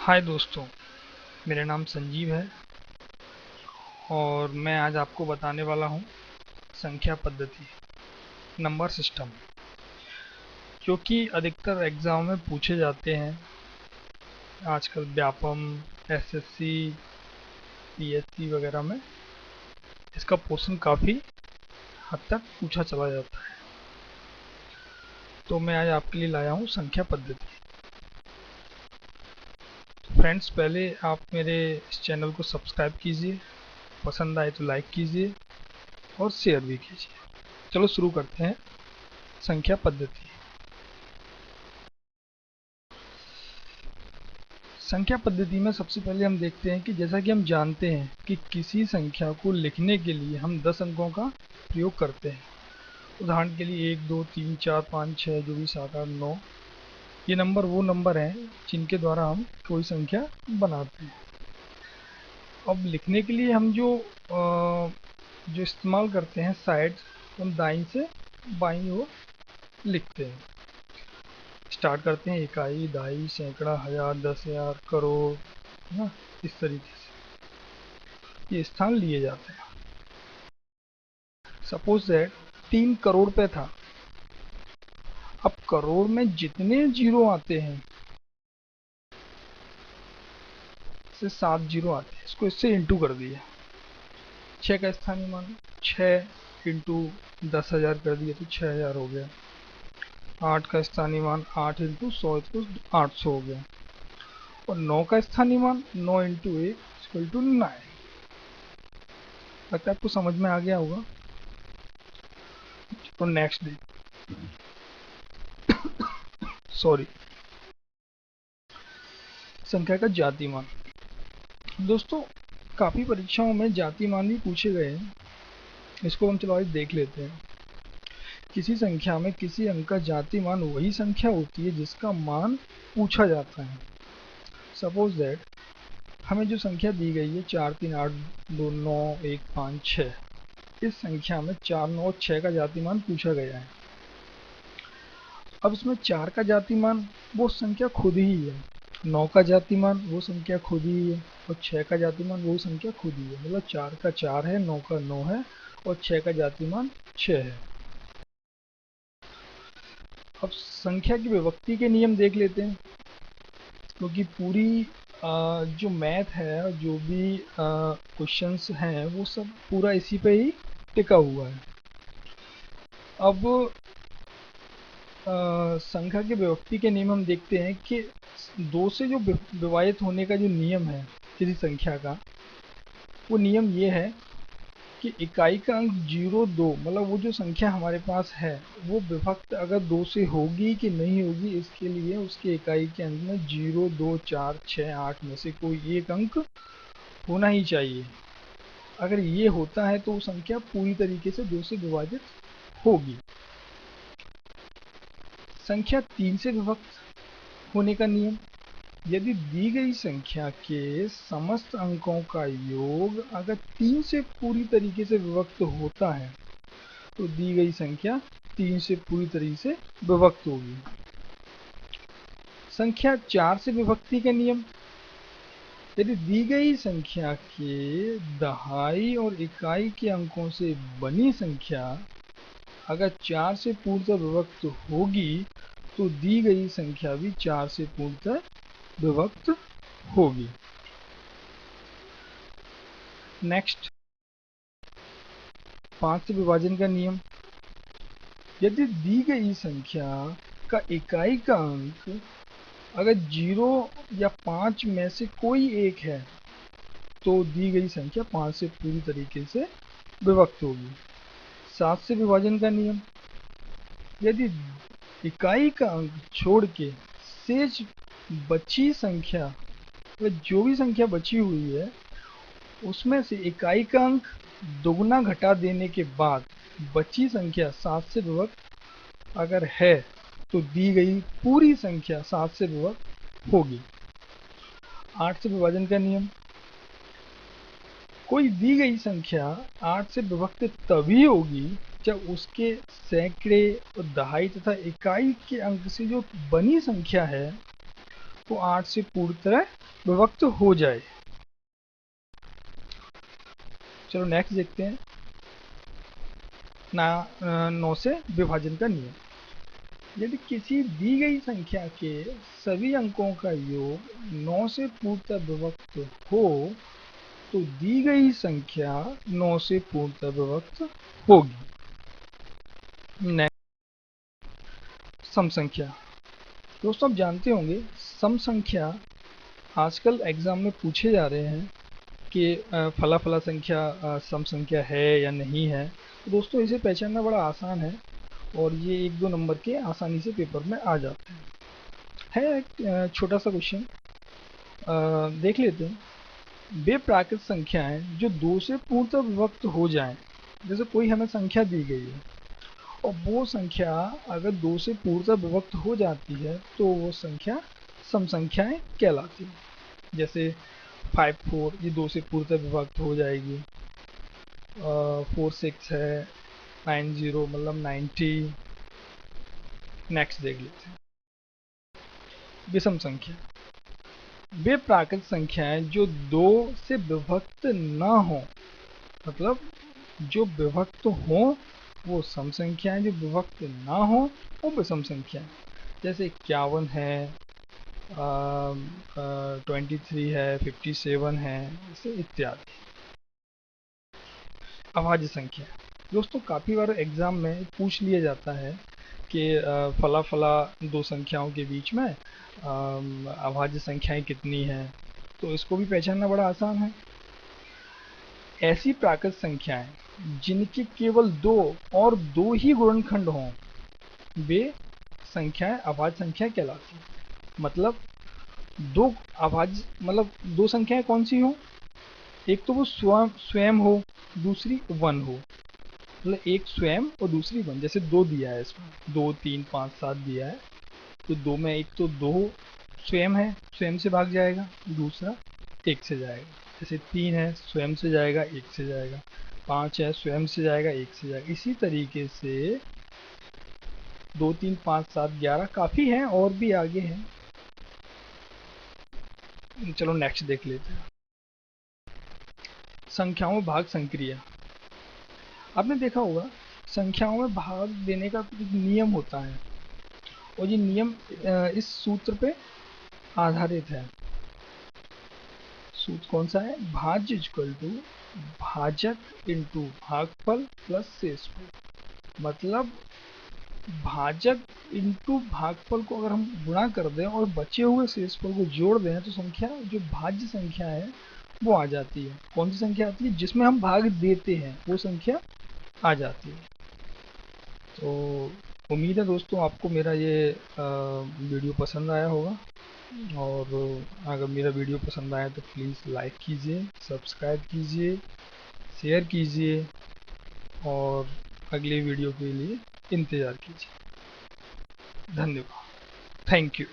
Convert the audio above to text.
हाय दोस्तों, मेरा नाम संजीव है और मैं आज आपको बताने वाला हूँ संख्या पद्धति, नंबर सिस्टम, जो कि अधिकतर एग्ज़ाम में पूछे जाते हैं। आजकल व्यापम, एसएससी, पीएससी वगैरह में इसका पोर्शन काफ़ी हद तक पूछा चला जाता है। तो मैं आज आपके लिए लाया हूँ संख्या पद्धति। फ्रेंड्स, पहले आप मेरे इस चैनल को सब्सक्राइब कीजिए, पसंद आए तो लाइक कीजिए और शेयर भी कीजिए। चलो शुरू करते हैं संख्या पद्धति। संख्या पद्धति में सबसे पहले हम देखते हैं कि जैसा कि हम जानते हैं कि किसी संख्या को लिखने के लिए हम 10 अंकों का प्रयोग करते हैं। उदाहरण के लिए 1, 2, 3, 4, 5, 6, जो भी 7, 8, 9, ये नंबर वो नंबर हैं जिनके द्वारा हम कोई संख्या बनाते हैं। अब लिखने के लिए हम जो इस्तेमाल करते हैं साइड, हम दाईं से बाईं ओर लिखते हैं। स्टार्ट करते हैं इकाई, दहाई, सैकड़ा, हजार, 10,000, करोड़, है ना। इस तरीके से ये स्थान लिए जाते हैं। सपोज दैट 3 करोड़ पे था। अब करोड़ में जितने जीरो आते हैं से 7 जीरो आते हैं, इसको इससे इंटू कर दिया। 6 का स्थानीय मान 6 इंटू 10,000 कर दिया तो 6,000 हो गया। 8 का स्थानीय मान 8 इंटू 100 तो 800 हो गया। और 9 का स्थानीय मान 9 इंटू 1 इक्वल टू 9। लगता है आपको समझ में आ गया होगा। तो नेक्स्ट डे, सॉरी, संख्या का जातिमान। दोस्तों, काफ़ी परीक्षाओं में जातिमान भी पूछे गए हैं। इसको हम चलो आज देख लेते हैं। किसी संख्या में किसी अंक का जातिमान वही संख्या होती है जिसका मान पूछा जाता है। सपोज दैट हमें जो संख्या दी गई है 4, 3, 8, 2, 9, 1, 5, 6, इस संख्या में 4, 9 और 6 का जातिमान पूछा गया है। अब इसमें 4 का जातिमान वो संख्या खुद ही है, 9 का जातिमान वो संख्या खुद ही है और 6 का जातिमान वो संख्या खुद ही है। मतलब 4 का 4 है, 9 का 9 है और 6 का जातिमान 6 है। अब संख्या की विभक्ति के नियम देख लेते हैं, क्योंकि पूरी जो मैथ है, जो भी क्वेश्चंस हैं, वो सब पूरा इसी पे ही टिका हुआ है। अब संख्या की विभक्ति के नियम हम देखते हैं कि 2 से जो विभाजित होने का जो नियम है किसी संख्या का, वो नियम ये है कि इकाई का अंक 0, 2, मतलब वो जो संख्या हमारे पास है वो विभक्त अगर 2 से होगी कि नहीं होगी, इसके लिए उसके इकाई के अंक में 0, 2, 4, 6, 8 में से कोई एक अंक होना ही चाहिए। अगर ये होता है तो वो संख्या पूरी तरीके से 2 से विभाजित होगी। संख्या 3 से विभक्त होने का नियम, यदि दी गई संख्या के समस्त अंकों का योग अगर 3 से पूरी तरीके से विभक्त होता है तो दी गई संख्या 3 से पूरी तरीके से विभक्त होगी। संख्या 4 से विभक्ति का नियम, यदि दी गई संख्या के दहाई और इकाई के अंकों से बनी संख्या अगर 4 से पूर्णतः विभक्त होगी तो दी गई संख्या भी 4 से पूर्णतः विभक्त होगी। नेक्स्ट, 5 से विभाजन का नियम, यदि दी गई संख्या का इकाई का अंक अगर 0 या 5 में से कोई एक है तो दी गई संख्या 5 से पूरी तरीके से विभक्त होगी। 7 से विभाजन का नियम, यदि इकाई का अंक छोड़ के शेष बची संख्या, जो भी संख्या बची हुई है उसमें से इकाई का अंक दोगुना घटा देने के बाद बची संख्या 7 से विभक्त अगर है तो दी गई पूरी संख्या 7 से विभक्त होगी। 8 से विभाजन का नियम, कोई दी गई संख्या 8 से विभक्त तभी होगी जब उसके सैकड़े और दहाई तथा इकाई के अंक से जो बनी संख्या है वो 8 से पूरी तरह विभक्त हो जाए। चलो नेक्स्ट देखते हैं। 9 से विभाजन का नियम। यदि किसी दी गई संख्या के सभी अंकों का योग 9 से पूर्णतः विभक्त हो तो दी गई संख्या 9 से पूर्णतः विभक्त होगी। नेक्स्ट, सम संख्या। दोस्तों आप जानते होंगे सम संख्या आजकल एग्जाम में पूछे जा रहे हैं कि फला फला संख्या सम संख्या है या नहीं है। तो दोस्तों इसे पहचानना बड़ा आसान है और ये 1-2 नंबर के आसानी से पेपर में आ जाते हैं। है एक छोटा सा क्वेश्चन, देख लेते हैं। वे प्राकृत संख्याएं जो 2 से पूर्णतः विभक्त हो जाएं, जैसे कोई हमें संख्या दी गई है और वो संख्या अगर 2 से पूर्णतः विभक्त हो जाती है तो वो संख्या सम संख्याएं कहलाती है। जैसे 5-4 ये 2 से पूर्णतः विभक्त हो जाएगी। 4-6 है, 9-0 मतलब 90। नेक्स्ट देख लेते हैं। विषम संख्या। वे प्राकृत संख्याएं जो 2 से विभक्त न हो, मतलब जो विभक्त हो वो सम संख्याएं, जो विभक्त ना हो वो विषम संख्याएं। जैसे 51 है, 23 है, 57 है, ऐसे इत्यादि। अभाज्य संख्या। दोस्तों काफ़ी बार एग्जाम में पूछ लिया जाता है कि फला फला दो संख्याओं के बीच में अभाज्य संख्याएं कितनी हैं, तो इसको भी पहचानना बड़ा आसान है। ऐसी प्राकृत संख्याएं जिनके केवल 2 और 2 ही गुणनखंड हों वे संख्याएं अभाज्य संख्या कहलाती हैं। मतलब दो अभाज्य मतलब दो संख्याएं कौन सी हो, एक तो वो स्वयं स्वयं हो, दूसरी वन हो। मतलब एक स्वयं और दूसरी वन। जैसे 2 दिया है इसमें, 2 3 5 7 दिया है, तो 2 में एक तो 2 स्वयं है, स्वयं से भाग जाएगा, दूसरा 1 से जाएगा। जैसे 3 है स्वयं से जाएगा, 1 से जाएगा। 5 है स्वयं से जाएगा, 1 से जाएगा। इसी तरीके से 2 3 5 7 11 काफ़ी हैं और भी आगे हैं। चलो नेक्स्ट देख लेते हैं। संख्याओं में भाग संक्रिया। आपने देखा होगा संख्याओं में भाग देने का एक नियम होता है और ये नियम इस सूत्र पे आधारित है। सूत्र कौन सा है? भाज्य इक्वल टू भाजक इंटू भागफल प्लस शेषफल। मतलब भाजक इंटू भागफल को अगर हम गुणा कर दें और बचे हुए शेषफल को जोड़ दें तो संख्या जो भाज्य संख्या है वो आ जाती है। कौन सी संख्या आती है? जिसमें हम भाग देते हैं वो संख्या आ जाती है। तो उम्मीद है दोस्तों आपको मेरा ये वीडियो पसंद आया होगा और अगर मेरा वीडियो पसंद आया तो प्लीज़ लाइक कीजिए, सब्सक्राइब कीजिए, शेयर कीजिए और अगले वीडियो के लिए इंतज़ार कीजिए। धन्यवाद। Thank you.